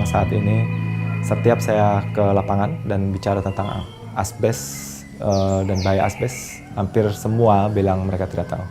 memang saat ini setiap saya ke lapangan dan bicara tentang asbes dan bahaya asbes, hampir semua bilang mereka tidak tahu.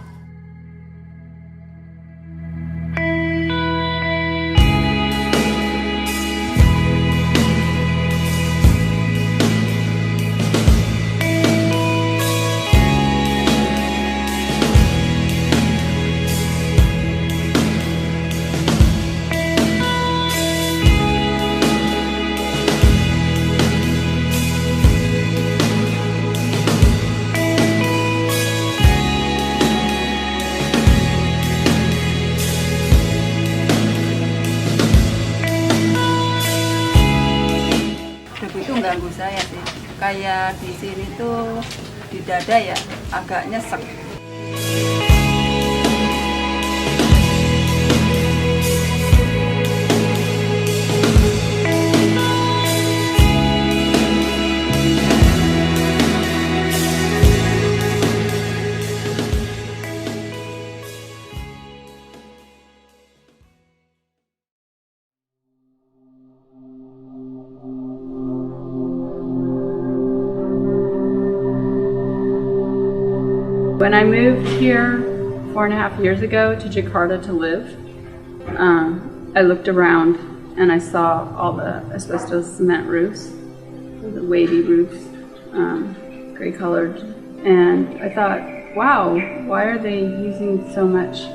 Itu ganggu saya sih, kayak di sini tuh di dada ya agak nyesek. When I moved here 4.5 years ago to Jakarta to live, I looked around and I saw all the asbestos cement roofs, the wavy roofs, gray colored, and I thought, wow, why are they using so much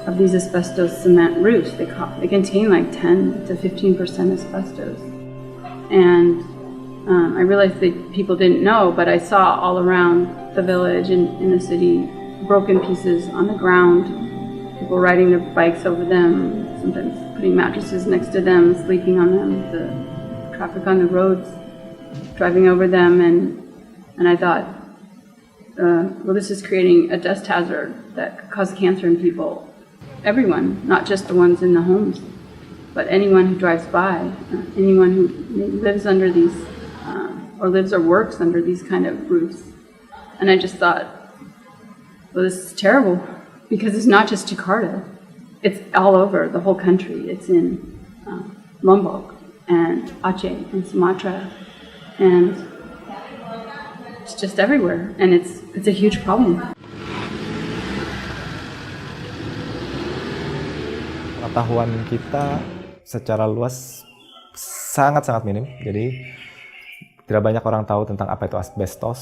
of these asbestos cement roofs? They contain like 10 to 15% asbestos. And I realized that people didn't know, but I saw all around the village and in the city broken pieces on the ground, people riding their bikes over them, sometimes putting mattresses next to them, sleeping on them, the traffic on the roads, driving over them, and I thought, well, this is creating a dust hazard that could cause cancer in people, everyone, not just the ones in the homes, but anyone who drives by, anyone who lives under these, or lives or works under these kind of roofs. And I just thought, well, this is terrible, because it's not just Jakarta. It's all over the whole country. It's in Lombok and Aceh and Sumatra, and it's just everywhere, and it's a huge problem. Pengetahuan kita secara luas sangat-sangat minim, jadi tidak banyak orang tahu tentang apa itu asbestos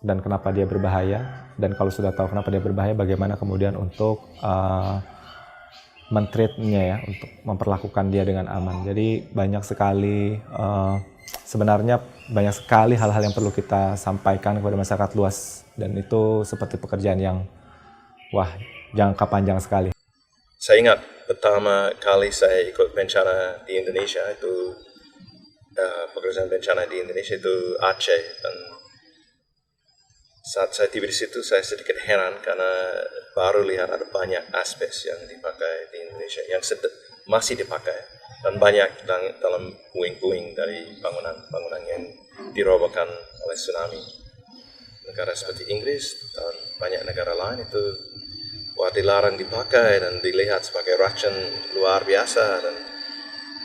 dan kenapa dia berbahaya, dan kalau sudah tahu kenapa dia berbahaya, bagaimana kemudian untuk men-treatnya ya, untuk memperlakukan dia dengan aman. Jadi banyak sekali, sebenarnya banyak sekali hal-hal yang perlu kita sampaikan kepada masyarakat luas, dan itu seperti pekerjaan yang jangka panjang sekali. Saya ingat pertama kali saya ikut bencana di Indonesia itu pekerjaan bencana di Indonesia itu Aceh, dan saat saya tiba di situ saya sedikit heran karena baru lihat ada banyak asbes yang dipakai di Indonesia, yang masih dipakai, dan banyak dalam puing-puing dari bangunan yang dirobohkan oleh tsunami. Negara seperti Inggris dan banyak negara lain itu dilarang dipakai dan dilihat sebagai racun luar biasa, dan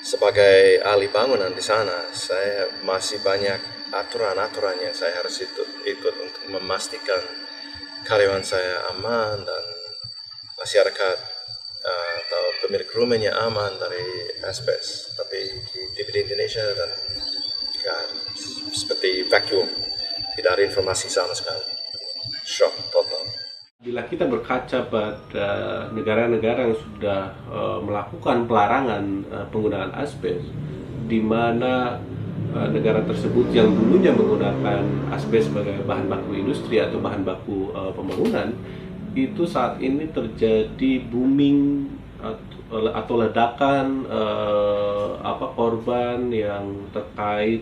sebagai ahli bangunan di sana, saya masih banyak aturan-aturan yang saya harus ikut untuk memastikan karyawan saya aman dan masyarakat atau pemilik rumahnya aman dari asbes. Tapi di Indonesia dan seperti vacuum, tidak ada informasi sama sekali, shock total. Bila kita berkaca pada negara-negara yang sudah melakukan pelarangan penggunaan asbes, di mana negara tersebut yang dulunya menggunakan asbes sebagai bahan baku industri atau bahan baku pembangunan, itu saat ini terjadi booming atau ledakan korban yang terkait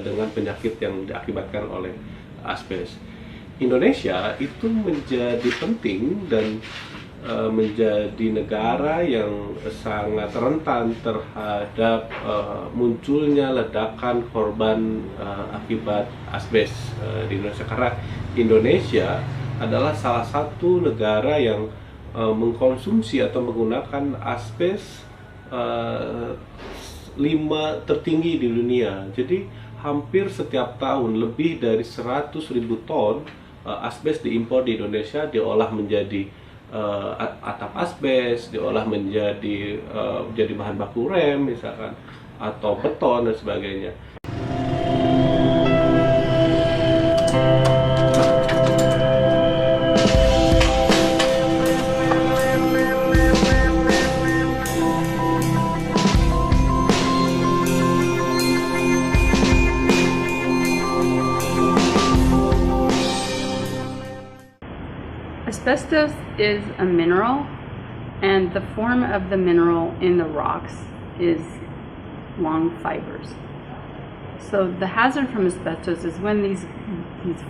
dengan penyakit yang diakibatkan oleh asbes. Indonesia itu menjadi penting dan menjadi negara yang sangat rentan terhadap munculnya ledakan korban akibat asbes di Indonesia, karena Indonesia adalah salah satu negara yang mengkonsumsi atau menggunakan asbes tertinggi di dunia. Jadi hampir setiap tahun lebih dari 100.000 ton asbes diimpor di Indonesia, diolah menjadi atap asbes, diolah menjadi jadi bahan baku rem misalkan, atau beton dan sebagainya. Asbestos is a mineral, and the form of the mineral in the rocks is long fibers. So the hazard from asbestos is when these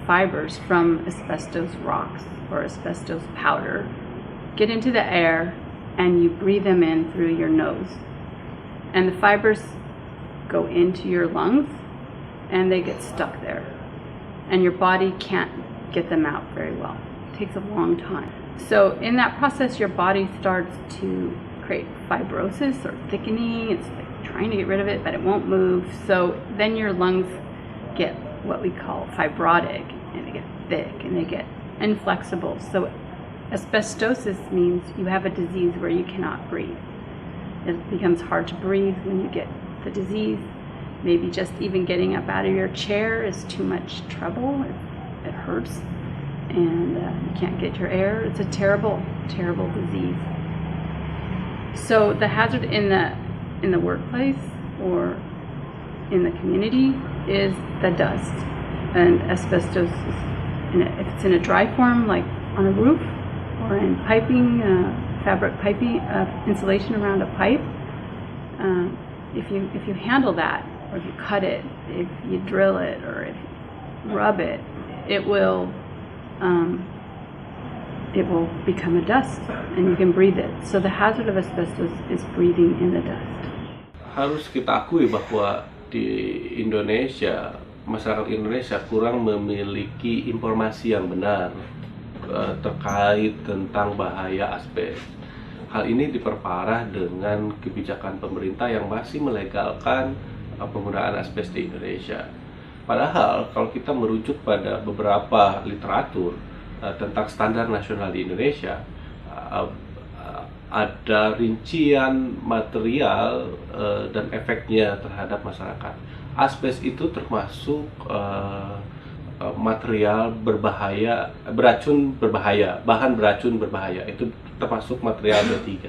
fibers from asbestos rocks or asbestos powder get into the air and you breathe them in through your nose. And the fibers go into your lungs and they get stuck there. And your body can't get them out very well. Takes a long time. So in that process, your body starts to create fibrosis or thickening. It's like trying to get rid of it, but it won't move. So then your lungs get what we call fibrotic, and they get thick and they get inflexible. So asbestosis means you have a disease where you cannot breathe. It becomes hard to breathe when you get the disease. Maybe just even getting up out of your chair is too much trouble. It hurts. And you can't get your air. It's a terrible, terrible disease. So the hazard in the workplace or in the community is the dust. And asbestos, if it's in a dry form, like on a roof or in piping, fabric piping, insulation around a pipe, if you handle that, or if you cut it, if you drill it, or if you rub it, it will become a dust and you can breathe it. So the hazard of asbestos is breathing in the dust. Harus kita akui bahwa di Indonesia, masyarakat Indonesia kurang memiliki informasi yang benar terkait tentang bahaya asbes. Hal ini diperparah dengan kebijakan pemerintah yang masih melegalkan penggunaan asbes di Indonesia. Padahal kalau kita merujuk pada beberapa literatur tentang standar nasional di Indonesia, ada rincian material dan efeknya terhadap masyarakat. Asbes itu termasuk material berbahaya, bahan beracun berbahaya. Itu termasuk material B3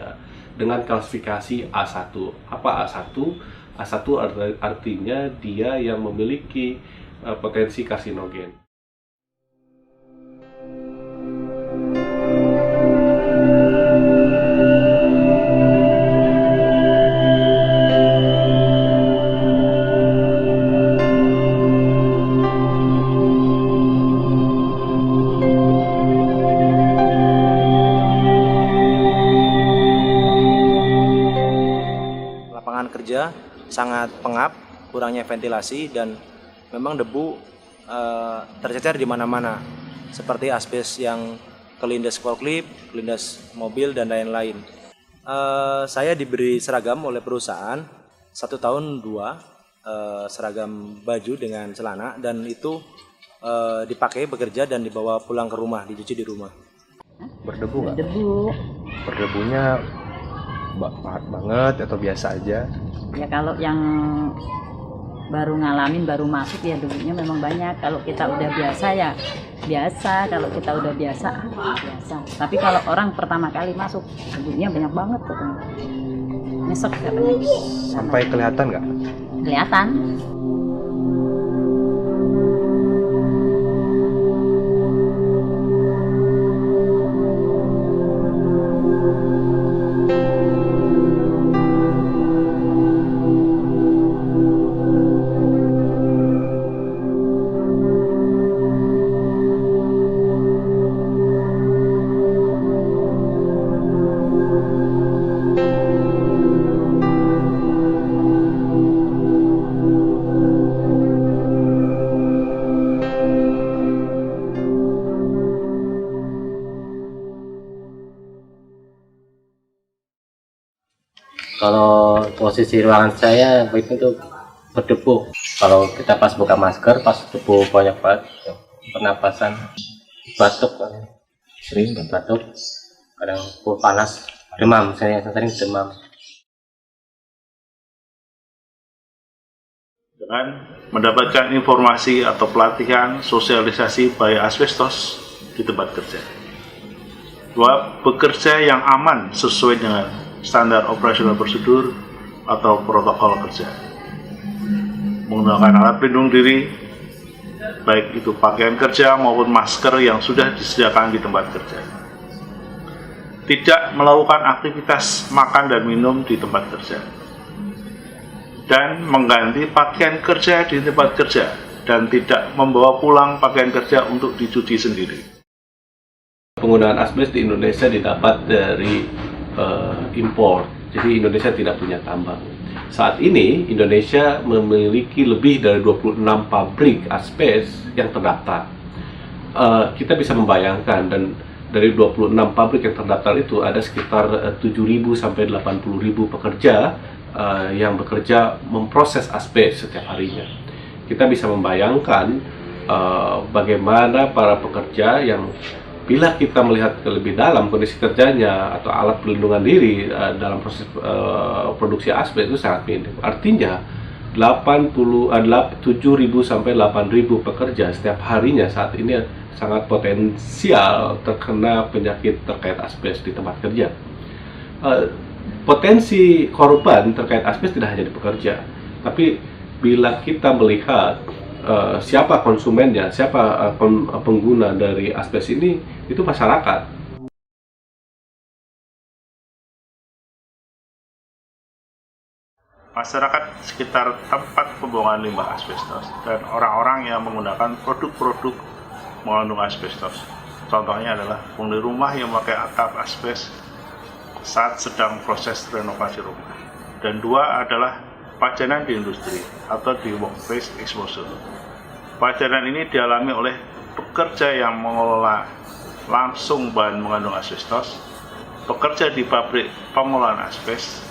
dengan klasifikasi A1. Apa A1? A1 artinya dia yang memiliki potensi karsinogen. Lapangan kerja sangat pengap, kurangnya ventilasi, dan memang debu tercecer di mana-mana, seperti asbes yang kelindas forklift, kelindas mobil, dan lain-lain. Saya diberi seragam oleh perusahaan 1 tahun 2 seragam baju dengan celana, dan itu dipakai bekerja dan dibawa pulang ke rumah, dicuci di rumah. Berdebu nggak? Debu. Berdebunya pahat banget atau biasa aja? Ya kalau yang baru ngalamin, baru masuk ya debunya memang banyak. Kalau kita udah biasa ya biasa. Kalau kita udah biasa, biasa. Tapi kalau orang pertama kali masuk, debunya banyak banget katanya. Nyesek katanya. Sampai kelihatan nggak? Kelihatan. Kalau posisi ruangan saya baik untuk berdebu. Kalau kita pas buka masker, pas debu banyak banget, pernapasan, batuk, sering batuk, kadang panas, demam, saya sering demam. Dengan mendapatkan informasi atau pelatihan sosialisasi bahaya asbestos di tempat kerja. Dua, bekerja yang aman sesuai dengan standar operasional prosedur atau protokol kerja. Menggunakan alat pelindung diri, baik itu pakaian kerja maupun masker yang sudah disediakan di tempat kerja. Tidak melakukan aktivitas makan dan minum di tempat kerja. Dan mengganti pakaian kerja di tempat kerja dan tidak membawa pulang pakaian kerja untuk dicuci sendiri. Penggunaan asbes di Indonesia didapat dari impor, jadi Indonesia tidak punya tambang. Saat ini Indonesia memiliki lebih dari 26 pabrik asbes yang terdaftar. Kita bisa membayangkan, dan dari 26 pabrik yang terdaftar itu ada sekitar 7.000 sampai 80.000 pekerja yang bekerja memproses asbes setiap harinya. Kita bisa membayangkan bagaimana para pekerja yang bila kita melihat ke lebih dalam kondisi kerjanya atau alat pelindungan diri dalam proses produksi asbes itu sangat minim. Artinya 7.000 sampai 8.000 pekerja setiap harinya saat ini sangat potensial terkena penyakit terkait asbes di tempat kerja. Potensi korban terkait asbes tidak hanya di pekerja, tapi bila kita melihat siapa konsumennya, siapa pengguna dari asbes ini, itu masyarakat. Masyarakat sekitar tempat pembuangan limbah asbestos dan orang-orang yang menggunakan produk-produk mengandung asbestos. Contohnya adalah penghuni rumah yang memakai atap asbes saat sedang proses renovasi rumah. Dan dua adalah pajanan di industri atau di workplace exposure. Pajanan ini dialami oleh pekerja yang mengelola langsung bahan mengandung asbestos, pekerja di pabrik pengolahan asbes,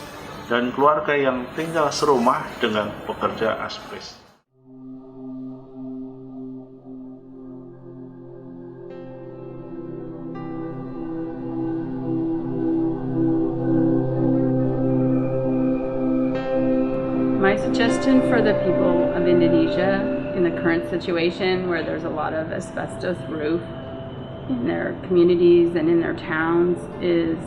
dan keluarga yang tinggal serumah dengan pekerja asbes. My suggestion for the people of Indonesia in the current situation where there's a lot of asbestos roof in their communities and in their towns is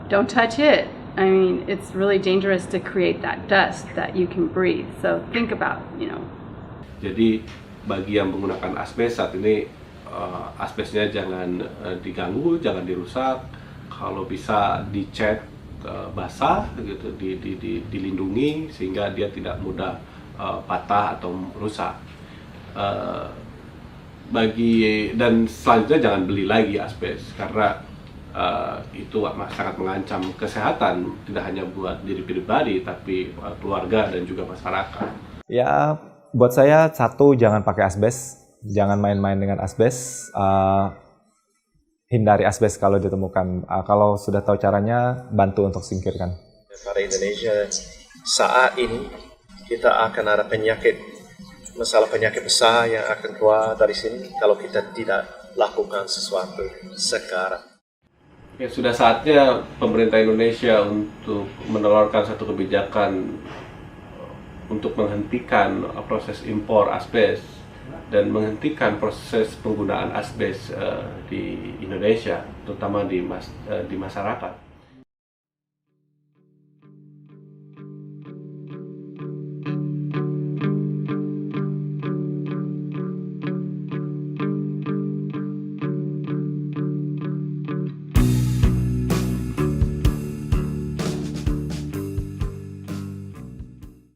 don't touch it. I mean, it's really dangerous to create that dust that you can breathe. So think about, Jadi bagi yang menggunakan asbes saat ini, asbesnya jangan diganggu, jangan dirusak. Kalau bisa dicat basah gitu, dilindungi sehingga dia tidak mudah patah atau rusak. Dan selanjutnya jangan beli lagi asbes karena itu sangat mengancam kesehatan tidak hanya buat diri pribadi tapi keluarga dan juga masyarakat. Ya, buat saya satu, jangan pakai asbes, jangan main-main dengan asbes. Hindari asbes kalau ditemukan. Kalau sudah tahu caranya, bantu untuk singkirkan. Para Indonesia saat ini kita akan ada masalah penyakit besar yang akan keluar dari sini kalau kita tidak lakukan sesuatu sekarang. Ya, sudah saatnya pemerintah Indonesia untuk menelurkan satu kebijakan untuk menghentikan proses impor asbes dan menghentikan proses penggunaan asbes di Indonesia, terutama di masyarakat.